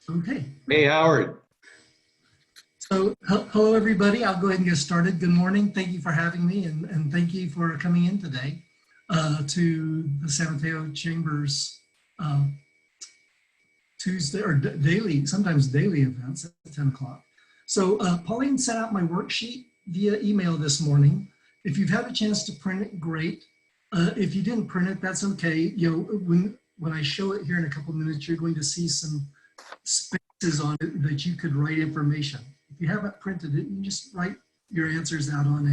Okay. Hey, Howard. So hello, everybody. I'll go ahead and get started. Good morning. Thank you for having me, and thank you for coming in today to the San Mateo Chambers Tuesday or daily, sometimes daily events at 10 o'clock. So Pauline sent out my worksheet via email this morning. If you've had a chance to print it, great. If you didn't print it, that's okay. You know, when I show it here in a couple minutes, you're going to see some spaces on it that you could write information. If you haven't printed it, you can just write your answers out on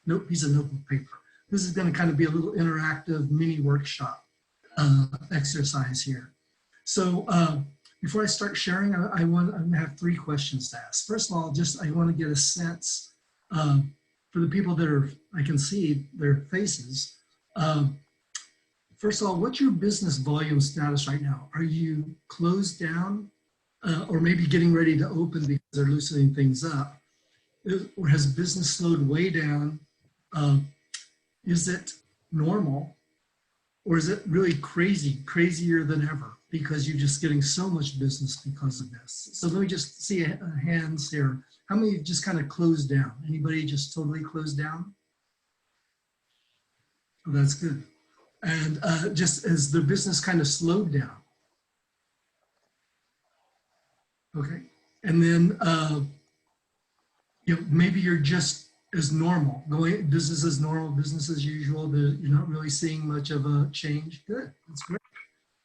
a piece of notebook paper. This is going to kind of be a little interactive mini workshop exercise here. So before I start sharing, I'm going to have 3 questions to ask. First of all, I want to get a sense for the people that I can see their faces. First of all, what's your business volume status right now? Are you closed down or maybe getting ready to open because they're loosening things up? Or has business slowed way down? Is it normal? Or is it really crazier than ever because you're just getting so much business because of this? So let me just see hands here. How many just kind of closed down? Anybody just totally closed down? Oh, that's good. And just as the business kind of slowed down. Okay. And then, maybe you're just as normal, going business as normal, business as usual. You're not really seeing much of a change. Good, that's great.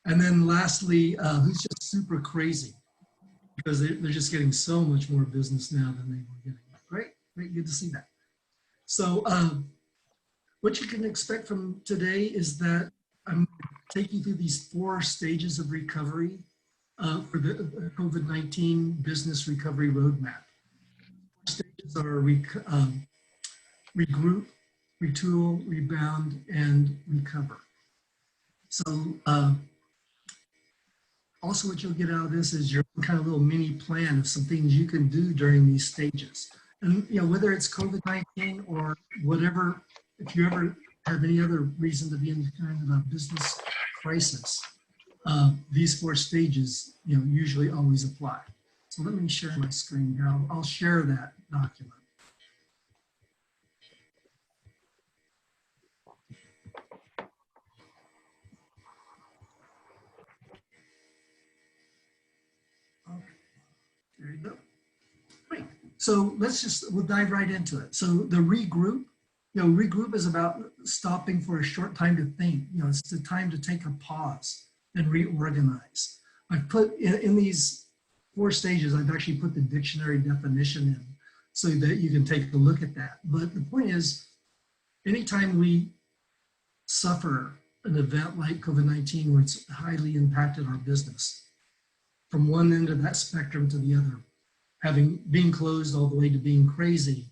And then lastly, who's just super crazy because they're just getting so much more business now than they were getting. Great, good to see that. So what you can expect from today is that I'm taking you through these 4 stages of recovery for the COVID-19 business recovery roadmap. Stages are regroup, retool, rebound, and recover. So also what you'll get out of this is your kind of little mini plan of some things you can do during these stages. And whether it's COVID-19 or whatever, if you ever have any other reason to be in kind of a business crisis, these 4 stages, usually always apply. So let me share my screen here. I'll share that document. Okay, there you go. Great. So we'll dive right into it. So the regroup, regroup is about stopping for a short time to think. It's the time to take a pause and reorganize. I've put in these 4 stages, I've actually put the dictionary definition in so that you can take a look at that. But the point is, anytime we suffer an event like COVID-19 where it's highly impacted our business, from one end of that spectrum to the other, being closed all the way to being crazy,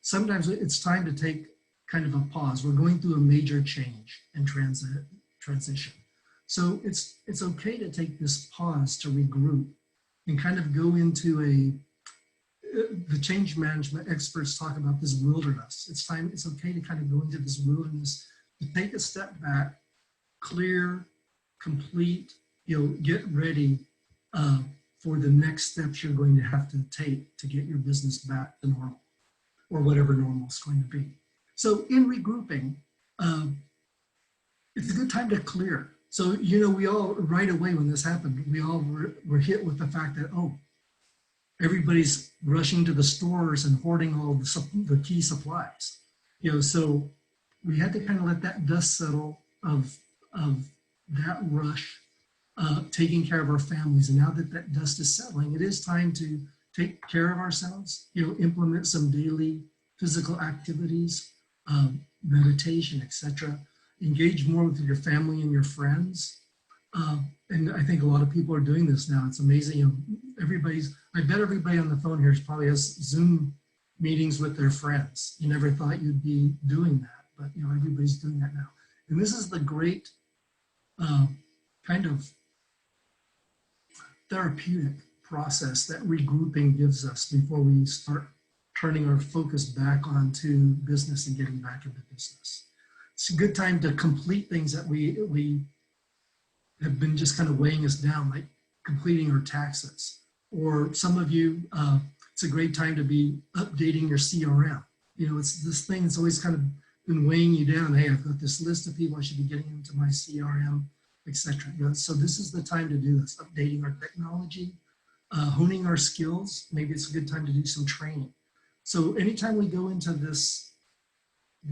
sometimes it's time to take kind of a pause. We're going through a major change and transition. So it's okay to take this pause to regroup and kind of go into the change management experts talk about this wilderness. It's okay to kind of go into this wilderness, to take a step back, clear, complete, get ready for the next steps you're going to have to take to get your business back to normal, or whatever normal is going to be. So in regrouping, it's a good time to clear. So, we all, right away when this happened, we all were hit with the fact that, everybody's rushing to the stores and hoarding all the key supplies. So we had to kind of let that dust settle of that rush, taking care of our families. And now that dust is settling, it is time to take care of ourselves, implement some daily physical activities, meditation, etc. Engage more with your family and your friends. And I think a lot of people are doing this now. It's amazing. I bet everybody on the phone here probably has Zoom meetings with their friends. You never thought you'd be doing that, but everybody's doing that now. And this is the great kind of therapeutic process that regrouping gives us before we start turning our focus back onto business and getting back into business. It's a good time to complete things that we have been just kind of weighing us down, like completing your taxes. Or some of you, it's a great time to be updating your CRM. You know, it's this thing that's always kind of been weighing you down. Hey, I've got this list of people I should be getting into my CRM, etc. You know, so this is the time to do this, updating our technology, honing our skills. Maybe it's a good time to do some training. So anytime we go into these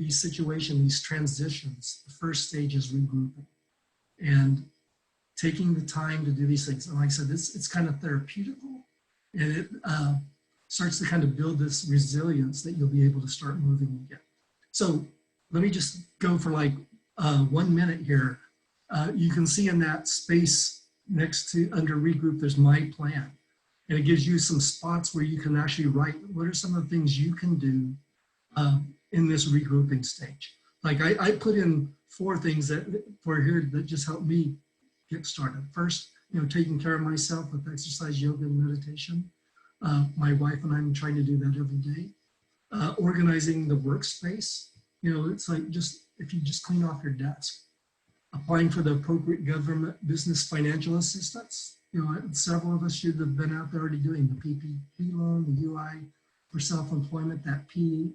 situations, these transitions, the first stage is regrouping and taking the time to do these things. And like I said, it's kind of therapeutical, and it starts to kind of build this resilience that you'll be able to start moving again. So let me just go for like 1 minute here. You can see in that space next to under regroup, there's my plan. And it gives you some spots where you can actually write what are some of the things you can do in this regrouping stage. Like I put in 4 things that for here that just helped me get started. First, you know, taking care of myself with exercise, yoga, and meditation. My wife and I am trying to do that every day. Organizing the workspace. You know, it's like just if you just clean off your desk. Applying for the appropriate government business financial assistance. You know, several of us should have been out there already doing the PPP loan, the UI for self-employment, that PUA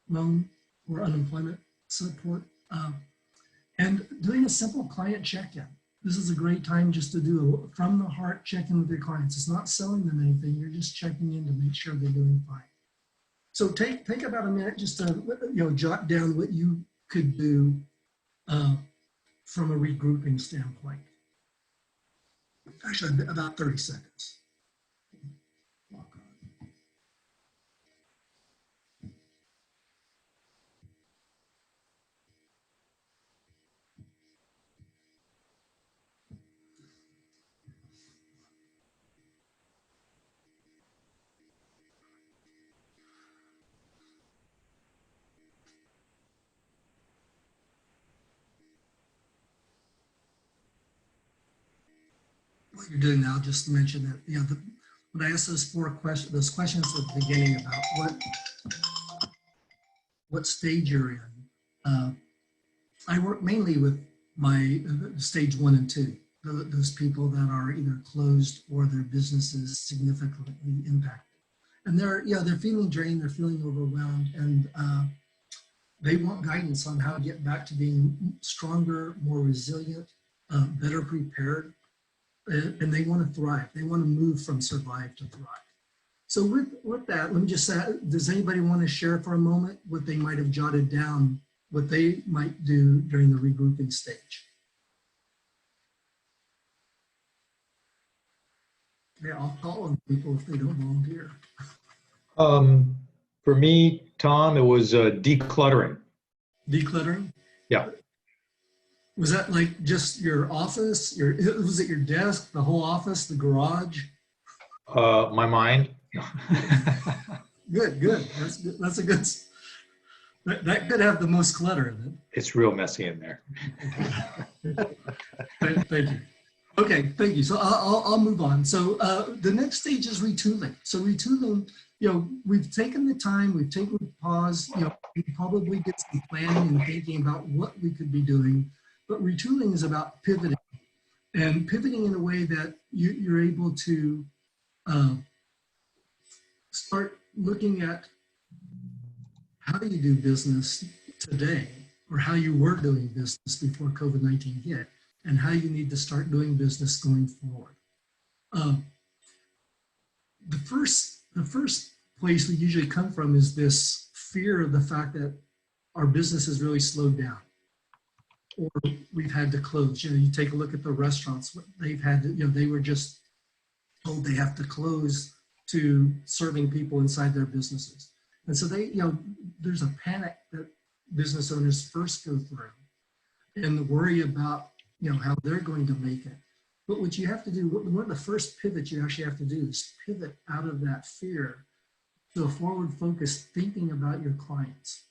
loan or unemployment support, and doing a simple client check-in. This is a great time just to do a from the heart check-in with your clients. It's not selling them anything. You're just checking in to make sure they're doing fine. So take about a minute just to jot down what you could do from a regrouping standpoint. Actually, about 30 seconds. What you're doing now, just to mention that, you know, when I asked those 4 questions, those questions at the beginning about what stage you're in, I work mainly with my stage 1 and 2, those people that are either closed or their businesses significantly impacted. And they're feeling drained, they're feeling overwhelmed, and they want guidance on how to get back to being stronger, more resilient, better prepared, and they want to thrive. They want to move from survive to thrive. So with that, let me just say, does anybody want to share for a moment what they might have jotted down, what they might do during the regrouping stage? Yeah, I'll call on people if they don't volunteer. For me, Tom, it was decluttering. Decluttering? Yeah. Was that like just your office? Was it your desk, the whole office, the garage? My mind. Good. That's good. That's a good. That could have the most clutter in it. It's real messy in there. Thank you. Okay, thank you. So I'll move on. So the next stage is retooling. So retooling, we've taken the time, we've taken the pause, we probably did some planning and thinking about what we could be doing, but retooling is about pivoting, and pivoting in a way that you're able to start looking at how do you do business today, or how you were doing business before COVID-19 hit, and how you need to start doing business going forward. The first place we usually come from is this fear of the fact that our business has really slowed down, or we've had to close. You take a look at the restaurants; they've had to, they were just told they have to close to serving people inside their businesses, and so there's a panic that business owners first go through, and the worry about how they're going to make it. But what you have to do, one of the first pivots you actually have to do is pivot out of that fear to a forward focus, thinking about your clients,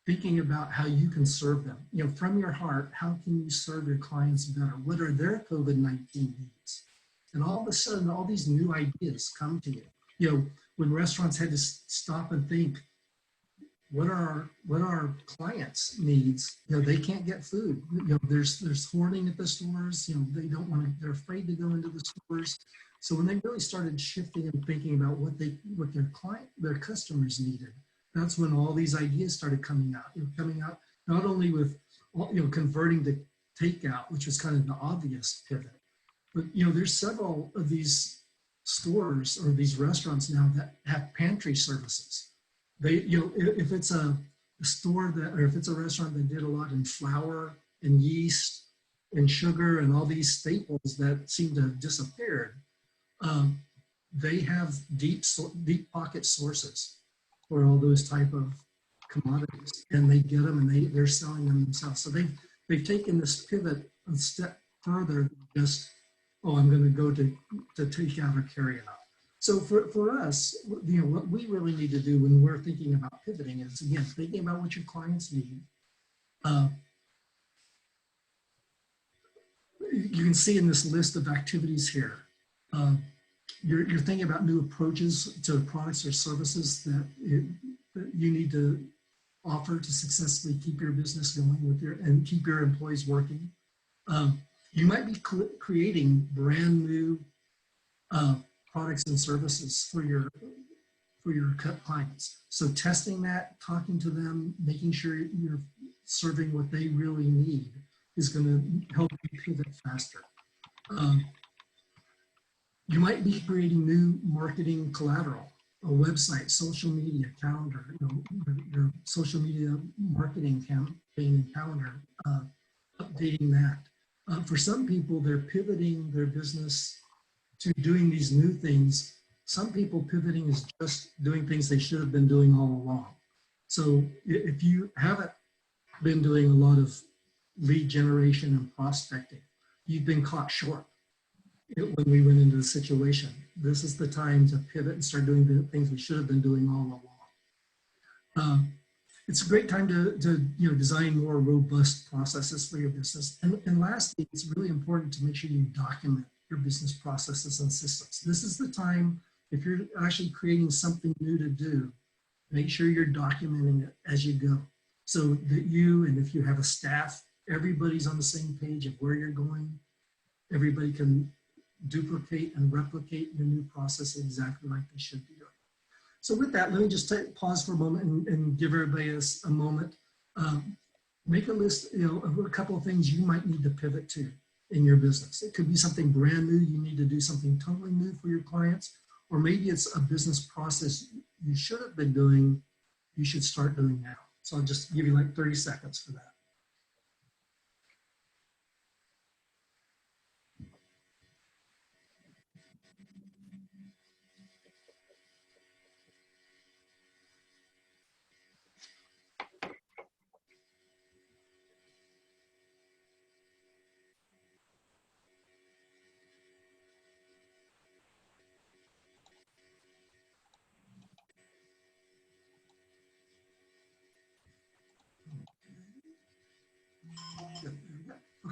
thinking about how you can serve them. From your heart, how can you serve your clients better? What are their COVID-19 needs? And all of a sudden, all these new ideas come to you. When restaurants had to stop and think, what are our clients' needs? You know, they can't get food. You know, there's hoarding at the stores. You know, they don't want to. They're afraid to go into the stores. So when they really started shifting and thinking about what their customers needed, that's when all these ideas started coming out. You know, coming out not only with, you know, converting to takeout, which was kind of the obvious pivot, but you know, there's several of these stores or these restaurants now that have pantry services. They, you know, if it's a store that, or if it's a restaurant that did a lot in flour and yeast and sugar and all these staples that seem to have disappeared, um, they have deep pocket sources for all those type of commodities, and they get them and they're selling them themselves. So they've taken this pivot a step further than just, oh, I'm going to go to take out or carry out. So for us, you know, what we really need to do when we're thinking about pivoting is, again, thinking about what your clients need. You can see in this list of activities here, you're thinking about new approaches to products or services that you need to offer to successfully keep your business going and keep your employees working. You might be creating brand new products and services for your clients. So testing that, talking to them, making sure you're serving what they really need is going to help you pivot faster. You might be creating new marketing collateral, a website, social media, calendar, you know, your social media marketing campaign and calendar, updating that. For some people, they're pivoting their business to doing these new things. Some people pivoting is just doing things they should have been doing all along. So if you haven't been doing a lot of lead generation and prospecting, you've been caught short when we went into the situation. This is the time to pivot and start doing the things we should have been doing all along. It's a great time to you know, design more robust processes for your business. And lastly, it's really important to make sure you document your business processes and systems. This is the time, if you're actually creating something new to do, make sure you're documenting it as you go. So that you, and if you have a staff, everybody's on the same page of where you're going. Everybody can duplicate and replicate your new process exactly like they should be doing. So with that, let me just pause for a moment and give everybody a moment. Make a list, you know, of a couple of things you might need to pivot to in your business. It could be something brand new. You need to do something totally new for your clients, or maybe it's a business process you should have been doing, you should start doing now. So I'll just give you like 30 seconds for that.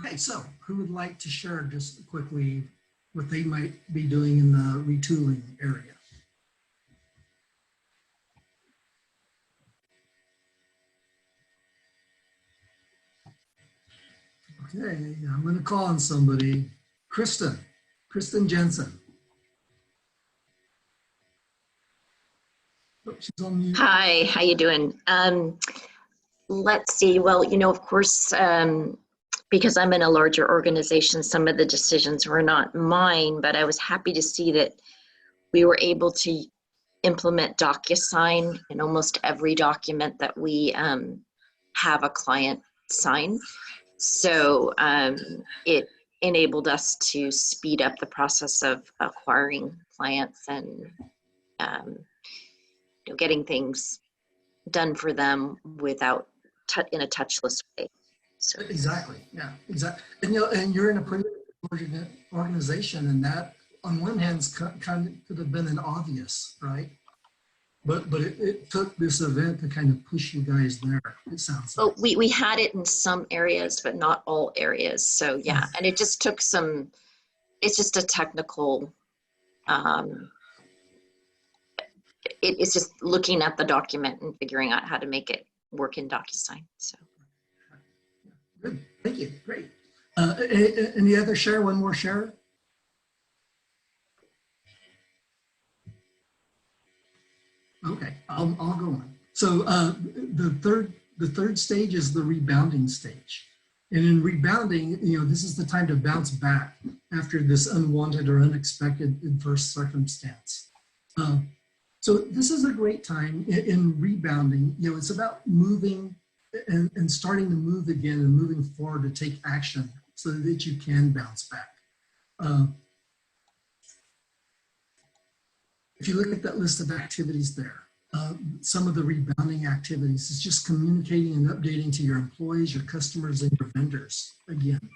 Okay, so who would like to share just quickly what they might be doing in the retooling area? Okay, I'm going to call on somebody. Kristen Jensen. Oh, she's on mute. Hi, how you doing? Let's see. Well, you know, of course, because I'm in a larger organization, some of the decisions were not mine, but I was happy to see that we were able to implement DocuSign in almost every document that we have a client sign. So it enabled us to speed up the process of acquiring clients and you know, getting things done for them without in a touchless way. So. Exactly. Yeah. Exactly. And you know, and you're in a pretty organization, and that, on one hand, kind of could have been an obvious, right? But it took this event to kind of push you guys there. It sounds like. Well, we had it in some areas, but not all areas. So yeah, and it just took some. It's just a technical. it's just looking at the document and figuring out how to make it work in DocuSign. So. Good, thank you, great. Any other share, one more share? Okay, I'll go on. So the third stage is the rebounding stage. And in rebounding, this is the time to bounce back after this unwanted or unexpected adverse circumstance. So this is a great time in rebounding. It's about moving and starting to move again and moving forward to take action so that you can bounce back. If you look at that list of activities there, some of the rebounding activities is just communicating and updating to your employees, your customers, and your vendors again,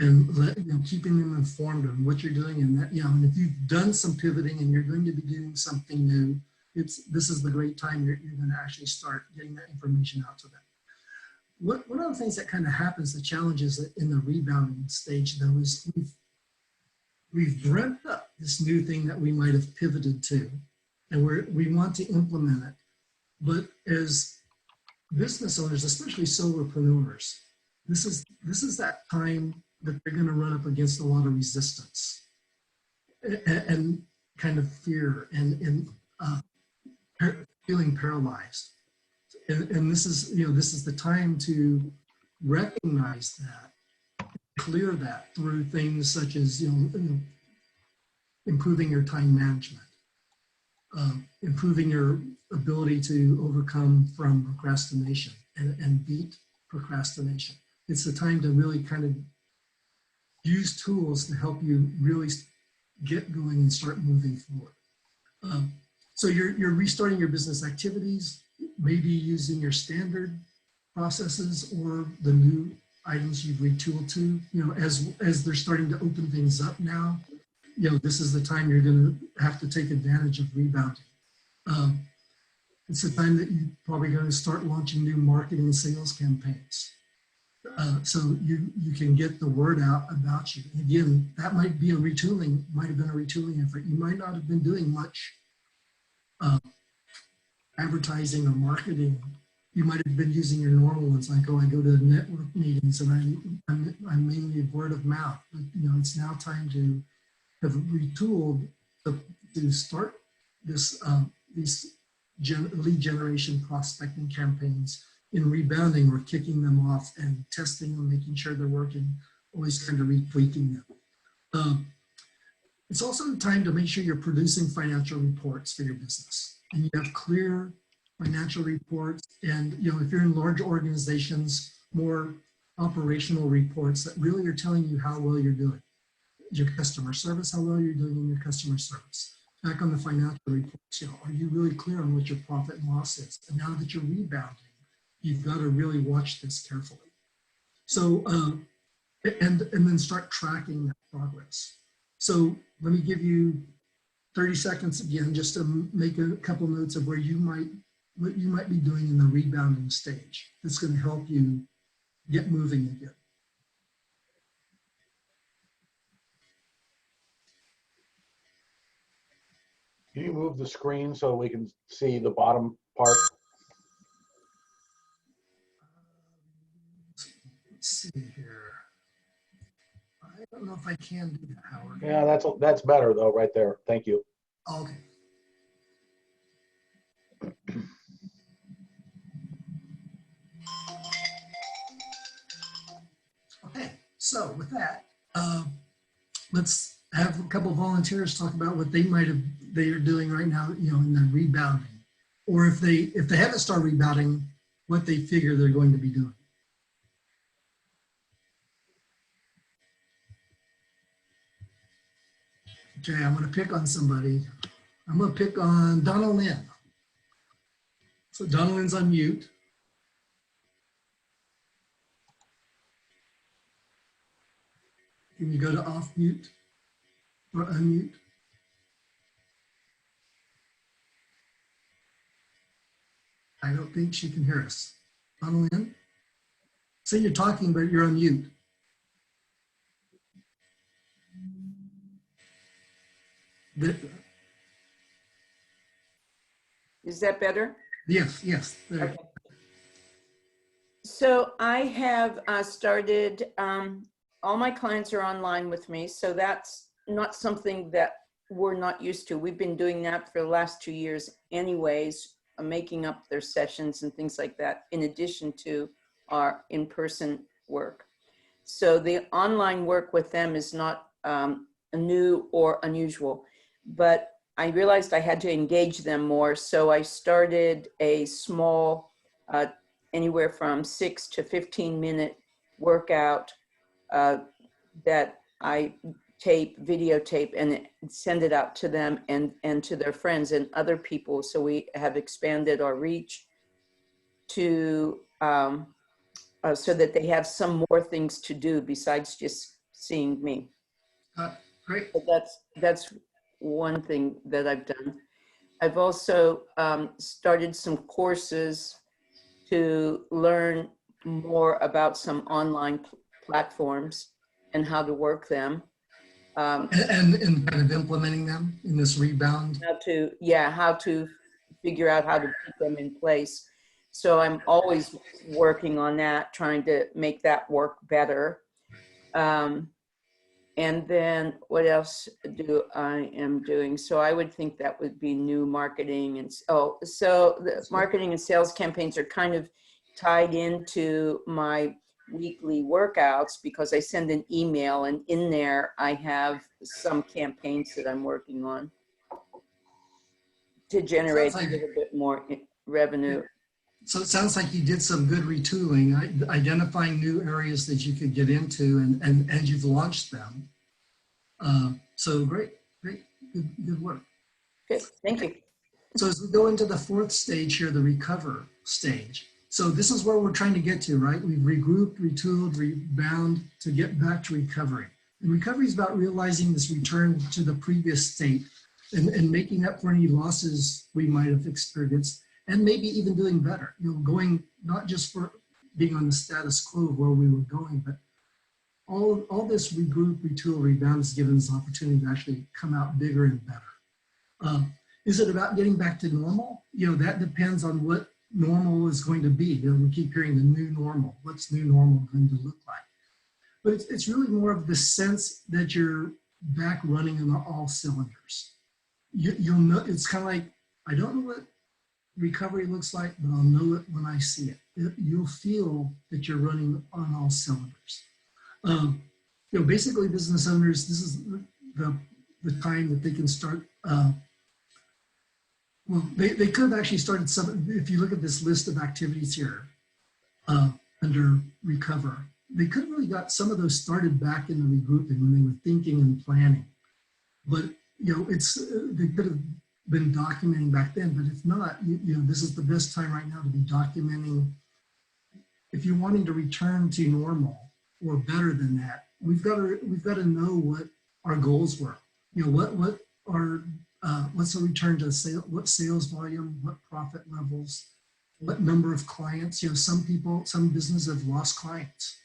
and keeping them informed of what you're doing. And that, and if you've done some pivoting and you're going to be doing something new, this is the great time you're going to actually start getting that information out to them. One of the things that kind of happens, the challenges in the rebounding stage, though, is we've dreamt up this new thing that we might have pivoted to, and we want to implement it. But as business owners, especially solopreneurs, this is that time that they're going to run up against a lot of resistance and kind of fear and feeling paralyzed. And this is the time to recognize that, clear that through things such as improving your time management, improving your ability to overcome from procrastination and beat procrastination. It's the time to really kind of use tools to help you really get going and start moving forward. So you're restarting your business activities, maybe using your standard processes or the new items you've retooled to, as they're starting to open things up now, this is the time you're going to have to take advantage of rebounding. It's the time that you're probably going to start launching new marketing and sales campaigns. So you can get the word out about you. And again, that might be might have been a retooling effort. You might not have been doing much advertising or marketing. You might have been using your normal ones, like, I go to network meetings and I'm mainly word of mouth. But it's now time to have retooled to start these lead generation prospecting campaigns. In rebounding, we're kicking them off and testing them, making sure they're working, always kind of retweaking them. It's also the time to make sure you're producing financial reports for your business. And you have clear financial reports. And if you're in large organizations, more operational reports that really are telling you how well you're doing. Your customer service, how well you're doing in your customer service. Back on the financial reports, are you really clear on what your profit and loss is? And now that you're rebounding, you've got to really watch this carefully. So, and then start tracking that progress. So let me give you 30 seconds again, just to make a couple notes of what you might be doing in the rebounding stage. That's going to help you get moving again. Can you move the screen so we can see the bottom part? Let's see here. I don't know if I can do that, Howard. Yeah, that's better though, right there. Thank you. Okay. Okay, so with that, let's have a couple of volunteers talk about what they are doing right now, in the rebounding, or if they haven't started rebounding, what they figure they're going to be doing. Okay, I'm going to pick on somebody. I'm going to pick on Donna Lynn. So Donna Lynn's on mute. Can you go to off mute or unmute? I don't think she can hear us. Donna Lynn? Say you're talking, but you're on mute. Is that better? Yes, yes. There. Okay. So I have started, all my clients are online with me, so that's not something that we're not used to. We've been doing that for the last 2 years anyways, making up their sessions and things like that, in addition to our in-person work. So the online work with them is not new or unusual, but I realized I had to engage them more. So I started a small, anywhere from 6 to 15-minute workout that I videotape and send it out to them and to their friends and other people. So we have expanded our reach to, so that they have some more things to do besides just seeing me. Great. So that's one thing that I've done. I've also started some courses to learn more about some online platforms and how to work them. And kind of implementing them in this rebound. How to figure out how to put them in place. So I'm always working on that, trying to make that work better. And then what else do I am doing? So I would think that would be new marketing. And so the marketing and sales campaigns are kind of tied into my weekly workouts because I send an email and in there I have some campaigns that I'm working on to generate a little bit more revenue. So it sounds like you did some good retooling, identifying new areas that you could get into, and you've launched them. So great, good work. Good, thank you. So as we go into the fourth stage here, the recover stage. So this is where we're trying to get to, right? We've regrouped, retooled, rebound to get back to recovery. And recovery is about realizing this return to the previous state and making up for any losses we might have experienced, and maybe even doing better, going not just for being on the status quo of where we were going, but all this regroup, retool, rebound has given us opportunity to actually come out bigger and better. Is it about getting back to normal? That depends on what normal is going to be. We keep hearing the new normal. What's new normal going to look like? But it's really more of the sense that you're back running on all cylinders. You'll know, it's kind of like, I don't know what recovery looks like, but I'll know it when I see it. You'll feel that you're running on all cylinders. Basically business owners, this is the time that they can start, they could have actually started some, if you look at this list of activities here under recover, they could have really got some of those started back in the regrouping when they were thinking and planning. But, they could have been documenting back then, but if not, this is the best time right now to be documenting. If you're wanting to return to normal or better than that, we've got to know what our goals were. What's the return to sale? What sales volume? What profit levels? What number of clients? Some businesses have lost clients.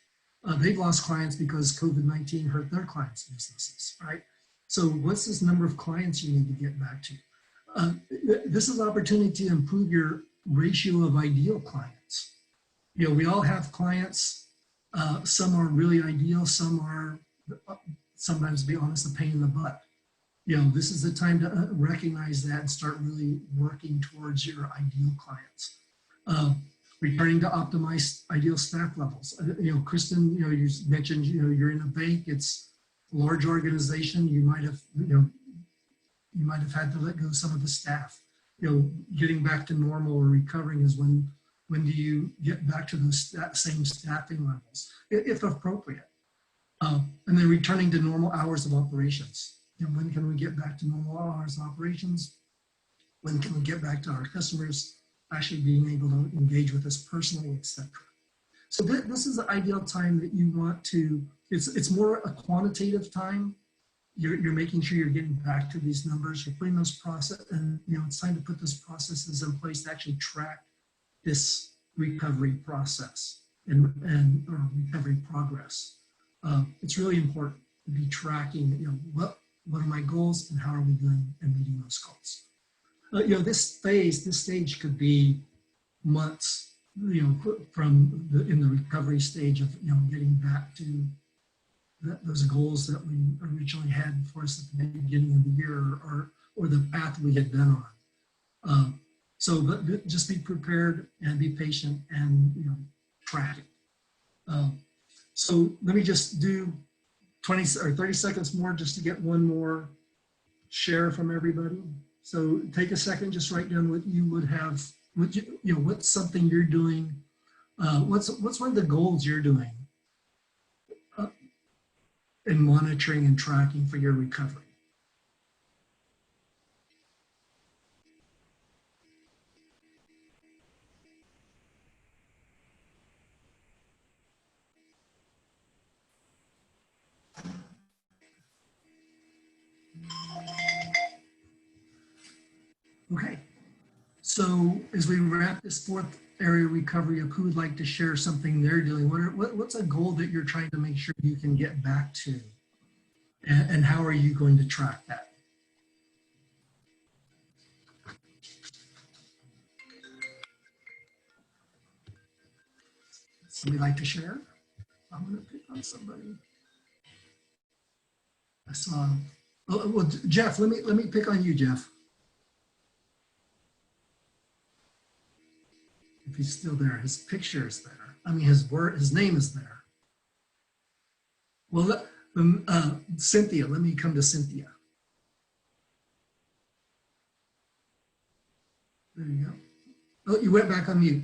They've lost clients because COVID-19 hurt their clients' businesses, right? So what's this number of clients you need to get back to? This is an opportunity to improve your ratio of ideal clients. We all have clients. Some are really ideal. Some are, sometimes, to be honest, a pain in the butt. This is the time to recognize that and start really working towards your ideal clients. Returning to optimize ideal staff levels. Kristen, you mentioned, you're in a bank. It's a large organization. You might have had to let go of some of the staff. Getting back to normal or recovering is when do you get back to those same staffing levels, if appropriate. And then returning to normal hours of operations. When can we get back to normal hours of operations? When can we get back to our customers actually being able to engage with us personally, etc. So this is the ideal time that you want to, it's more a quantitative time. You're making sure you're getting back to these numbers, you're putting those process, and it's time to put those processes in place to actually track this recovery process and or recovery progress. It's really important to be tracking, what are my goals and how are we doing and meeting those goals. This stage could be months, from in the recovery stage of, getting back to those goals that we originally had for us at the beginning of the year, or the path we had been on. But just be prepared and be patient and, track it. So let me just do 20 or 30 seconds more just to get one more share from everybody. So take a second, just write down what you would have, what's something you're doing. What's one of the goals you're doing in monitoring and tracking for your recovery? Okay, so as we wrap this fourth area of recovery up, who would like to share something they're doing? What's a goal that you're trying to make sure you can get back to? And how are you going to track that? Somebody like to share? I'm going to pick on somebody. I saw. Oh, well, Jeff, let me pick on you, Jeff. If he's still there, his picture is there. I mean, his name is there. Well, Cynthia, let me come to Cynthia. There you go. Oh, you went back on mute.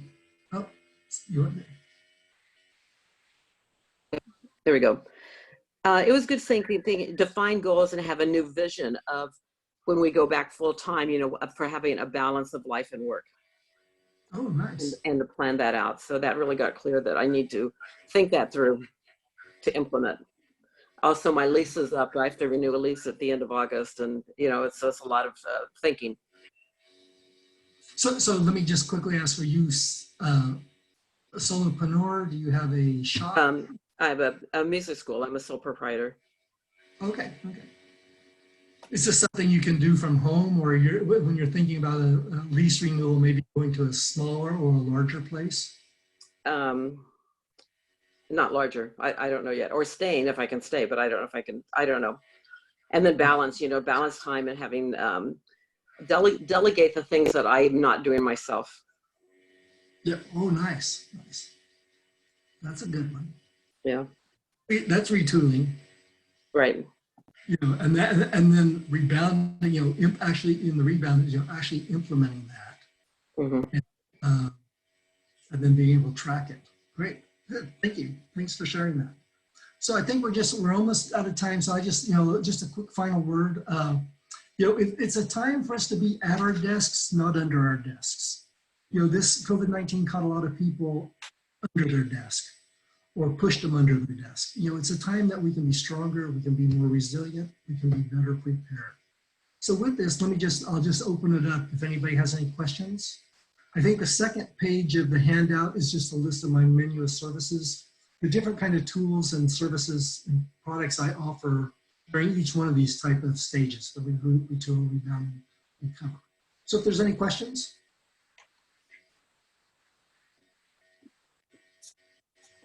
Oh, you went there. There we go. It was good thinking, define goals and have a new vision of when we go back full time, for having a balance of life and work. Oh, nice. And to plan that out. So that really got clear that I need to think that through to implement. Also, my lease is up. I have to renew a lease at the end of August. And, it's a lot of thinking. So let me just quickly ask for you, a solopreneur, do you have a shop? I have a music school. I'm a sole proprietor. Okay. Is this something you can do from home, or when you're thinking about a lease renewal, maybe going to a smaller or a larger place? Not larger. I don't know yet. Or staying if I can stay, but I don't know if I can. I don't know. And then balance, balance time and having delegate the things that I'm not doing myself. Yeah. Oh, nice. That's a good one. Yeah. That's retooling. Right. And then rebounding, actually in the rebound, actually implementing that. Mm-hmm. And then being able to track it. Great. Good. Thank you. Thanks for sharing that. So I think we're almost out of time. So I just a quick final word. It's a time for us to be at our desks, not under our desks. This COVID-19 caught a lot of people under their desk or pushed them under their desk. It's a time that we can be stronger, we can be more resilient, we can be better prepared. So with this, I'll just open it up if anybody has any questions. I think the second page of the handout is just a list of my menu of services, the different kind of tools and services and products I offer during each one of these type of stages, the Regroup, Retool, Rebound, and Recover. So if there's any questions.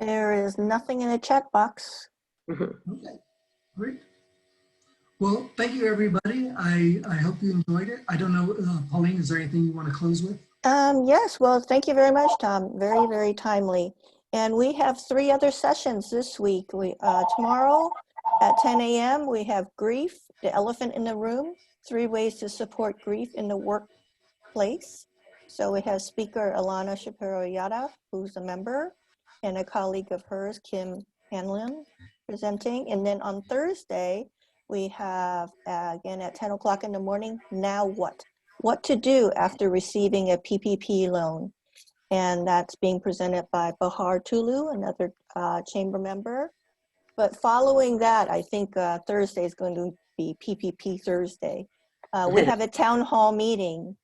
There is nothing in the chat box. Okay, great. Well, thank you, everybody. I hope you enjoyed it. I don't know, Pauline, is there anything you want to close with? Yes, well, thank you very much, Tom. Very, very timely. And we have 3 other sessions this week. Tomorrow at 10 a.m., we have Grief, the Elephant in the Room, 3 ways to support grief in the workplace. So we have speaker Alana Shapiro-Yada, who's a member, and a colleague of hers, Kim Hanlon, presenting. And then on Thursday, we have, again, at 10 o'clock in the morning, Now What? What to do after receiving a PPP loan. And that's being presented by Bahar Tulu, another chamber member. But following that, I think Thursday is going to be PPP Thursday. We have a town hall meeting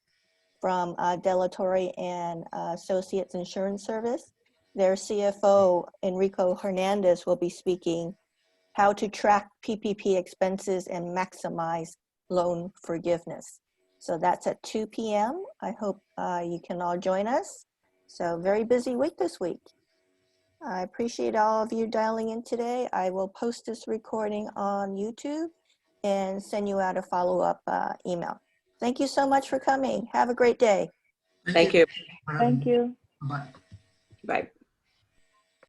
from Delatory and Associates Insurance Service. Their CFO, Enrico Hernandez, will be speaking how to track PPP expenses and maximize loan forgiveness. So that's at 2 p.m. I hope you can all join us. So very busy week this week. I appreciate all of you dialing in today. I will post this recording on YouTube and send you out a follow-up email. Thank you so much for coming. Have a great day. Thank you. Thank you. Bye. Bye.